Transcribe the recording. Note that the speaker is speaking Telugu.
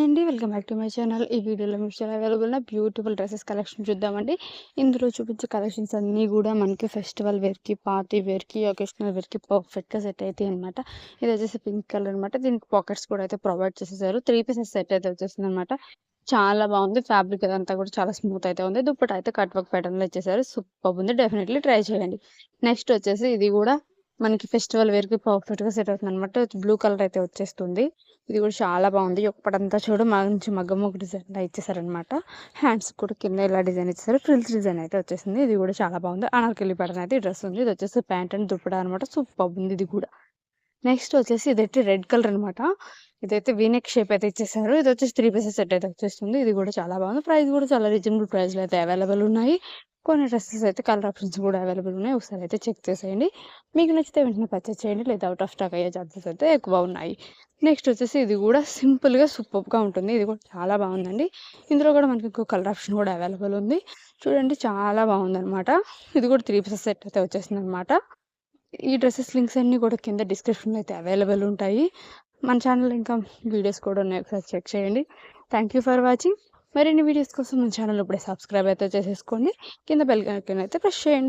అండి. Welcome back to my channel. ఈ వీడియోలో మీకు చాలా అవైలబుల్ ఉన్న బ్యూటిఫుల్ డ్రెసెస్ కలెక్షన్ చూద్దామండి. ఇందులో చూపించే కలెక్షన్స్ అన్నీ కూడా మనకి ఫెస్టివల్ వేర్‌కి, పార్టీ వేర్‌కి, ఒకేషనల్ వేర్‌కి పర్ఫెక్ట్‌గా సెట్ అయితాయి అనమాట. ఇది వచ్చేసి పింక్ కలర్ అనమాట. దీనికి పాకెట్స్ కూడా అయితే ప్రొవైడ్ చేసేసారు. 3 పీసెస్ సెట్ అయితే వచ్చేసిందనమాట. చాలా బాగుంది. ఫ్యాబ్రిక్ అదంతా కూడా చాలా స్మూత్ అయితే ఉంది. దుప్పట అయితే కట్ వర్క్ ప్యాటర్న్‌లో ఇచ్చేసారు. సూపర్బ్ ఉంది. డెఫినెట్‌లీ ట్రై చేయండి. నెక్స్ట్ వచ్చేసి ఇది కూడా మనకి ఫెస్టివల్ వేర్‌కి పర్ఫెక్ట్‌గా సెట్ అవుతుందనమాట. బ్లూ కలర్ అయితే వచ్చేస్తుంది. ఇది కూడా చాలా బాగుంది. ఒకటంతా చూడు మంచి మగ్గం వర్క్ డిజైన్‌లా ఇచ్చేసారనమాట. హ్యాండ్స్ కూడా కింద ఇలా డిజైన్ ఇచ్చేసారు. ఫ్రిల్స్ డిజైన్ అయితే వచ్చేసింది. ఇది కూడా చాలా బాగుంది. అనార్కలి ప్యాటర్న్ అయితే ఈ డ్రెస్ ఉంది. ఇది వచ్చేసి ప్యాంట్ అండ్ దుప్పటా అనమాట. సూపర్బ్ ఉంది ఇది కూడా. నెక్స్ట్ వచ్చేసి ఇదైతే రెడ్ కలర్ అనమాట. ఇదైతే వీ నెక్ షేప్ అయితే ఇచ్చేసారు. ఇది వచ్చేసి 3 పీసెస్ సెట్ అయితే వచ్చేస్తుంది. ఇది కూడా చాలా బాగుంది. ప్రైస్ కూడా చాలా రీజనబుల్ ప్రైస్‌లో అయితే అవైలబుల్ ఉన్నాయి. కొన్ని డ్రెసెస్ అయితే కలర్ ఆప్షన్స్ కూడా అవైలబుల్ ఉన్నాయి. ఒకసారి అయితే చెక్ చేసేయండి. మీకు నచ్చితే వెంటనే పర్చేస్ చేయండి. లేదా అవుట్ ఆఫ్ స్టాక్ అయ్యే ఛాన్సెస్ అయితే ఎక్కువ ఉన్నాయి. నెక్స్ట్ వచ్చేసి ఇది కూడా సింపుల్‌గా సూపర్బ్‌గా ఉంటుంది. ఇది కూడా చాలా బాగుందండి. ఇందులో కూడా మనకి ఇంకో కలర్ ఆప్షన్ కూడా అవైలబుల్ ఉంది. చూడండి చాలా బాగుందనమాట. ఇది కూడా 3 పీసెస్ సెట్ అయితే వచ్చేసిందనమాట. ఈ డ్రెసెస్ లింక్స్ అన్నీ కూడా కింద డిస్క్రిప్షన్‌లో అయితే అవైలబుల్ ఉంటాయి. మన ఛానల్‌లో ఇంకా వీడియోస్ కూడా ఉన్నాయి. ఒకసారి చెక్ చేయండి. Thank you for watching. మరిన్ని వీడియోస్ కోసం మన ఛానల్ ఇప్పుడే సబ్స్క్రైబ్ అయితే చేసేసుకోండి. కింద బెల్ ఐకాన్ అయితే ప్రెస్ చేయండి.